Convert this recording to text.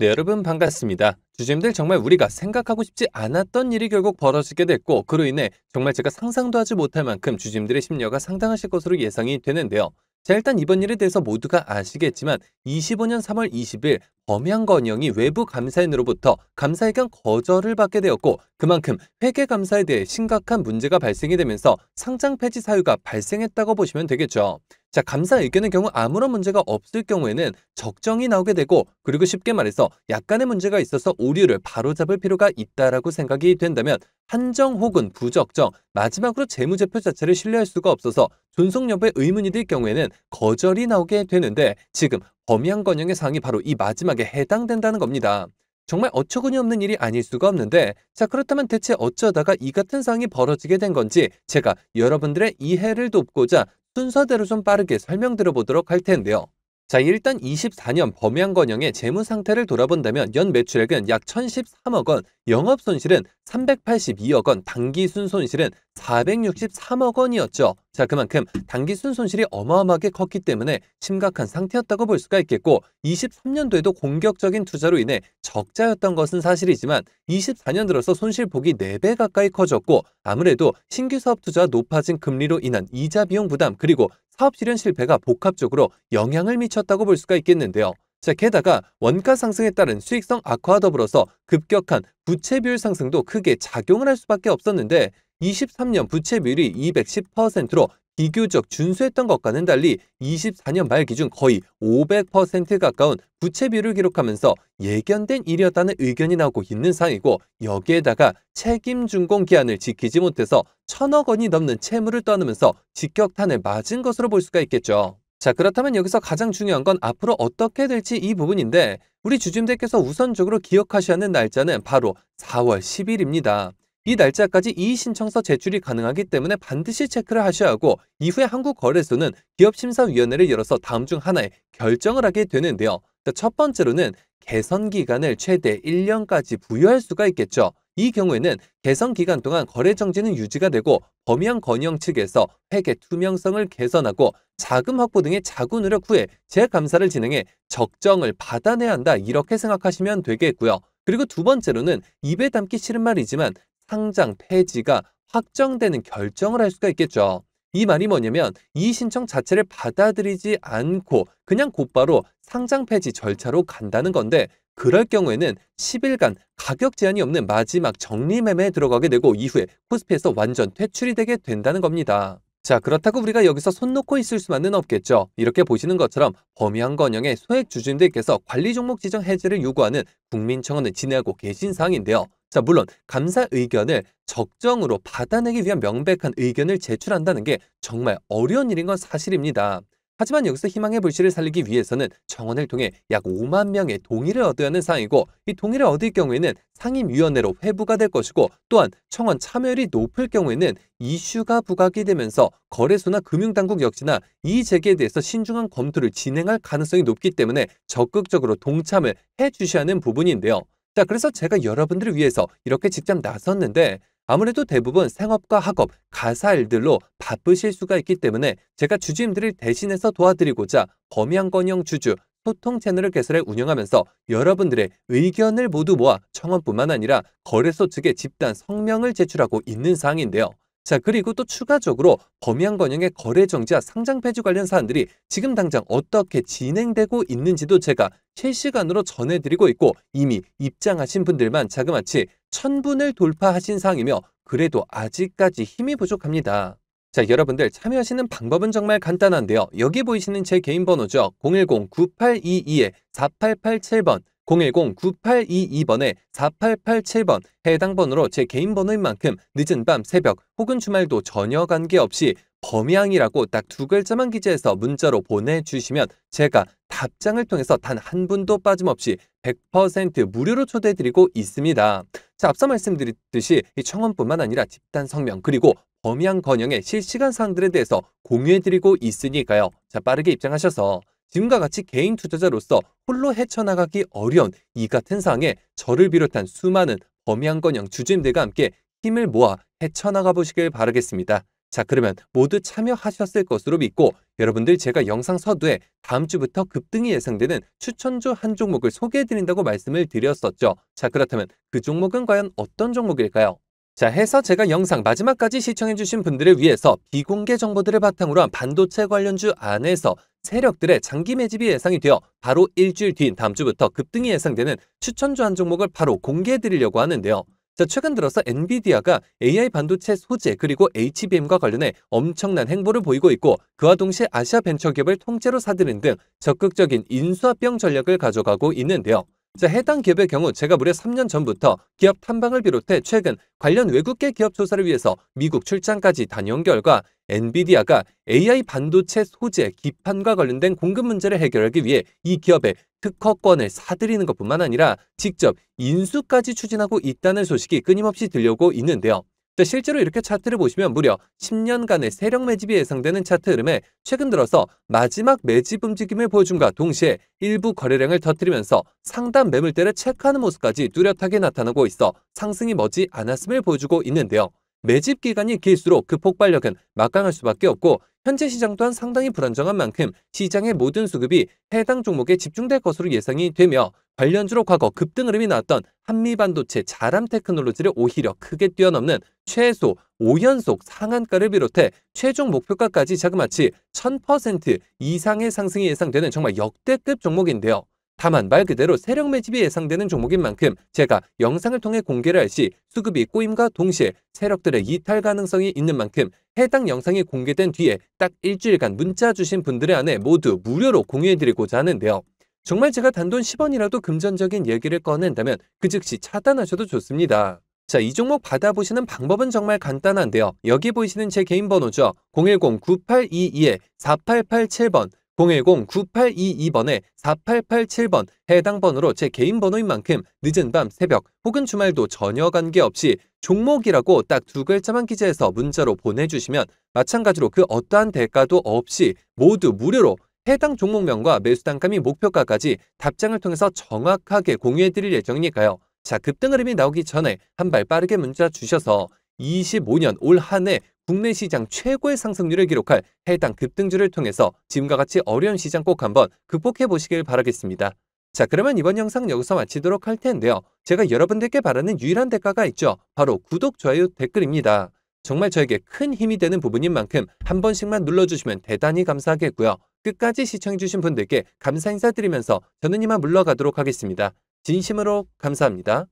네, 여러분 반갑습니다. 주주님들 정말 우리가 생각하고 싶지 않았던 일이 결국 벌어지게 됐고 그로 인해 정말 제가 상상도 하지 못할 만큼 주주님들의 심려가 상당하실 것으로 예상이 되는데요. 자, 일단 이번 일에 대해서 모두가 아시겠지만 25년 3월 20일 범양건영이 외부 감사인으로부터 감사의견 거절을 받게 되었고 그만큼 회계감사에 대해 심각한 문제가 발생이 되면서 상장 폐지 사유가 발생했다고 보시면 되겠죠. 자, 감사 의견의 경우 아무런 문제가 없을 경우에는 적정이 나오게 되고 그리고 쉽게 말해서 약간의 문제가 있어서 오류를 바로잡을 필요가 있다라고 생각이 된다면 한정 혹은 부적정, 마지막으로 재무제표 자체를 신뢰할 수가 없어서 존속 여부에 의문이 들 경우에는 거절이 나오게 되는데 지금 범양건영의 사항이 바로 이 마지막에 해당된다는 겁니다. 정말 어처구니 없는 일이 아닐 수가 없는데 자, 그렇다면 대체 어쩌다가 이 같은 상황이 벌어지게 된 건지 제가 여러분들의 이해를 돕고자 순서대로 좀 빠르게 설명드려 보도록 할 텐데요. 자, 일단 24년 범양건영의 재무 상태를 돌아본다면 연 매출액은 약 1,013억 원, 영업 손실은 382억 원, 당기순 손실은 463억 원이었죠. 자, 그만큼 당기순 손실이 어마어마하게 컸기 때문에 심각한 상태였다고 볼 수가 있겠고 23년도에도 공격적인 투자로 인해 적자였던 것은 사실이지만 24년 들어서 손실폭이 4배 가까이 커졌고 아무래도 신규 사업 투자와 높아진 금리로 인한 이자 비용 부담 그리고 사업 실현 실패가 복합적으로 영향을 미쳤다고 볼 수가 있겠는데요. 자, 게다가 원가 상승에 따른 수익성 악화와 더불어서 급격한 부채 비율 상승도 크게 작용을 할 수밖에 없었는데 23년 부채 비율이 210%로 비교적 준수했던 것과는 달리 24년 말 기준 거의 500% 가까운 부채 비율을 기록하면서 예견된 일이었다는 의견이 나오고 있는 상황이고 여기에다가 책임 준공 기한을 지키지 못해서 1,000억 원이 넘는 채무를 떠안으면서 직격탄을 맞은 것으로 볼 수가 있겠죠. 자, 그렇다면 여기서 가장 중요한 건 앞으로 어떻게 될지 이 부분인데 우리 주주님들께서 우선적으로 기억하셔야 하는 날짜는 바로 4월 10일입니다. 이 날짜까지 이의신청서 제출이 가능하기 때문에 반드시 체크를 하셔야 하고 이후에 한국거래소는 기업심사위원회를 열어서 다음 중 하나의 결정을 하게 되는데요. 첫 번째로는 개선 기간을 최대 1년까지 부여할 수가 있겠죠. 이 경우에는 개선 기간 동안 거래 정지는 유지가 되고 범양건영 측에서 회계 투명성을 개선하고 자금 확보 등의 자구 노력 후에 재감사를 진행해 적정을 받아내야 한다 이렇게 생각하시면 되겠고요. 그리고 두 번째로는 입에 담기 싫은 말이지만 상장 폐지가 확정되는 결정을 할 수가 있겠죠. 이 말이 뭐냐면 이 신청 자체를 받아들이지 않고 그냥 곧바로 상장 폐지 절차로 간다는 건데 그럴 경우에는 10일간 가격 제한이 없는 마지막 정리매매에 들어가게 되고 이후에 코스피에서 완전 퇴출이 되게 된다는 겁니다. 자, 그렇다고 우리가 여기서 손 놓고 있을 수만은 없겠죠. 이렇게 보시는 것처럼 범양건영의 소액 주주님들께서 관리 종목 지정 해제를 요구하는 국민청원을 진행하고 계신 상황인데요. 자, 물론 감사 의견을 적정으로 받아내기 위한 명백한 의견을 제출한다는 게 정말 어려운 일인 건 사실입니다. 하지만 여기서 희망의 불씨를 살리기 위해서는 청원을 통해 약 5만 명의 동의를 얻어야 하는 사항이고 이 동의를 얻을 경우에는 상임위원회로 회부가 될 것이고 또한 청원 참여율이 높을 경우에는 이슈가 부각이 되면서 거래소나 금융당국 역시나 이 제기에 대해서 신중한 검토를 진행할 가능성이 높기 때문에 적극적으로 동참을 해주셔야 하는 부분인데요. 자, 그래서 제가 여러분들을 위해서 이렇게 직접 나섰는데 아무래도 대부분 생업과 학업, 가사 일들로 바쁘실 수가 있기 때문에 제가 주주님들을 대신해서 도와드리고자 범양건영 주주 소통 채널을 개설해 운영하면서 여러분들의 의견을 모두 모아 청원뿐만 아니라 거래소 측에 집단 성명을 제출하고 있는 사항인데요. 자, 그리고 또 추가적으로 범양건영의 거래 정지와 상장 폐지 관련 사안들이 지금 당장 어떻게 진행되고 있는지도 제가 실시간으로 전해드리고 있고 이미 입장하신 분들만 자그마치 1,000분을 돌파하신 상황이며 그래도 아직까지 힘이 부족합니다. 자, 여러분들 참여하시는 방법은 정말 간단한데요. 여기 보이시는 제 개인 번호죠. 010-9822-4887번 010-9822번에 4887번 해당 번호로 제 개인 번호인 만큼 늦은 밤, 새벽 혹은 주말도 전혀 관계없이 범양이라고 딱 두 글자만 기재해서 문자로 보내주시면 제가 답장을 통해서 단 한 분도 빠짐없이 100% 무료로 초대해드리고 있습니다. 자, 앞서 말씀드렸듯이 이 청원뿐만 아니라 집단 성명 그리고 범양건영의 실시간 사항들에 대해서 공유해드리고 있으니까요. 자, 빠르게 입장하셔서 지금과 같이 개인 투자자로서 홀로 헤쳐나가기 어려운 이 같은 상황에 저를 비롯한 수많은 범양건영 주주님들과 함께 힘을 모아 헤쳐나가 보시길 바라겠습니다. 자, 그러면 모두 참여하셨을 것으로 믿고 여러분들 제가 영상 서두에 다음 주부터 급등이 예상되는 추천주 한 종목을 소개해드린다고 말씀을 드렸었죠. 자, 그렇다면 그 종목은 과연 어떤 종목일까요? 자, 해서 제가 영상 마지막까지 시청해주신 분들을 위해서 비공개 정보들을 바탕으로 한 반도체 관련주 안에서 세력들의 장기 매집이 예상이 되어 바로 일주일 뒤인 다음 주부터 급등이 예상되는 추천주 한 종목을 바로 공개해드리려고 하는데요. 자, 최근 들어서 엔비디아가 AI 반도체 소재 그리고 HBM과 관련해 엄청난 행보를 보이고 있고 그와 동시에 아시아 벤처기업을 통째로 사들이는 등 적극적인 인수합병 전략을 가져가고 있는데요. 자, 해당 기업의 경우 제가 무려 3년 전부터 기업 탐방을 비롯해 최근 관련 외국계 기업 조사를 위해서 미국 출장까지 다녀온 결과 엔비디아가 AI 반도체 소재 기판과 관련된 공급 문제를 해결하기 위해 이 기업의 특허권을 사들이는 것뿐만 아니라 직접 인수까지 추진하고 있다는 소식이 끊임없이 들려오고 있는데요. 실제로 이렇게 차트를 보시면 무려 10년간의 세력 매집이 예상되는 차트 흐름에 최근 들어서 마지막 매집 움직임을 보여줌과 동시에 일부 거래량을 터뜨리면서 상단 매물대를 체크하는 모습까지 뚜렷하게 나타나고 있어 상승이 머지 않았음을 보여주고 있는데요. 매집 기간이 길수록 그 폭발력은 막강할 수밖에 없고 현재 시장 또한 상당히 불안정한 만큼 시장의 모든 수급이 해당 종목에 집중될 것으로 예상이 되며 관련주로 과거 급등 흐름이 나왔던 한미반도체 자람테크놀로지를 오히려 크게 뛰어넘는 최소 5연속 상한가를 비롯해 최종 목표가까지 자그마치 1000% 이상의 상승이 예상되는 정말 역대급 종목인데요. 다만 말 그대로 세력 매집이 예상되는 종목인 만큼 제가 영상을 통해 공개를 할 시 수급이 꼬임과 동시에 세력들의 이탈 가능성이 있는 만큼 해당 영상이 공개된 뒤에 딱 일주일간 문자 주신 분들의 안에 모두 무료로 공유해드리고자 하는데요. 정말 제가 단돈 10원이라도 금전적인 얘기를 꺼낸다면 그 즉시 차단하셔도 좋습니다. 자, 이 종목 받아보시는 방법은 정말 간단한데요. 여기 보이시는 제 개인 번호죠. 010-9822-4887번 010-9822번에 4887번 해당 번호로 제 개인 번호인 만큼 늦은 밤 새벽 혹은 주말도 전혀 관계없이 종목이라고 딱 두 글자만 기재해서 문자로 보내주시면 마찬가지로 그 어떠한 대가도 없이 모두 무료로 해당 종목명과 매수 단가 및 목표가까지 답장을 통해서 정확하게 공유해드릴 예정이니까요. 자, 급등 흐름이 나오기 전에 한 발 빠르게 문자 주셔서 25년 올 한 해 국내 시장 최고의 상승률을 기록할 해당 급등주를 통해서 지금과 같이 어려운 시장 꼭 한번 극복해 보시길 바라겠습니다. 자, 그러면 이번 영상 여기서 마치도록 할 텐데요. 제가 여러분들께 바라는 유일한 대가가 있죠. 바로 구독, 좋아요, 댓글입니다. 정말 저에게 큰 힘이 되는 부분인 만큼 한 번씩만 눌러주시면 대단히 감사하겠고요. 끝까지 시청해주신 분들께 감사 인사드리면서 저는 이만 물러가도록 하겠습니다. 진심으로 감사합니다.